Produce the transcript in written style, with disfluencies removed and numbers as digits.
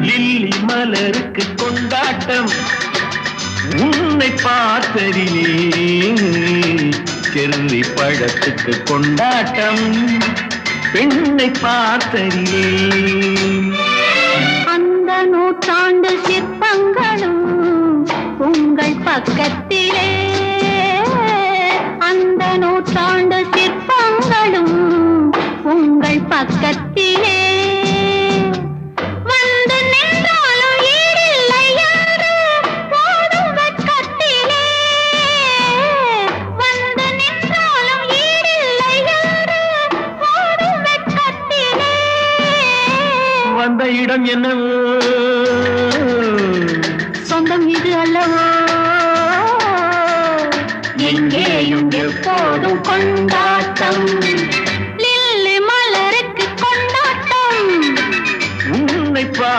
Lily மலருக்கு கொண்டாட்டம் உன்னை பார்த்ததிலே, செர்ரி பழத்துக்கு கொண்டாட்டம் பெண்ணை பார்த்ததிலே. அந்த நூற்றாண்டு சிற்பங்களும் உங்கள் பக்கத்திலே, அந்த நூற்றாண்டு சிற்பங்களும் உங்கள் பக்கத்திலே. வந்து நின்றாலும் ஈடில்லை என்று போடும் வெட்கத்திலே, வந்து நின்றாலும் ஈடில்லை என்று போடும் வெட்கத்திலே. வந்த இடம் என்னவோ, சொந்தம் இது அல்லவோ, எங்கேயும் எப்போதும் கொண்டாட்டம்.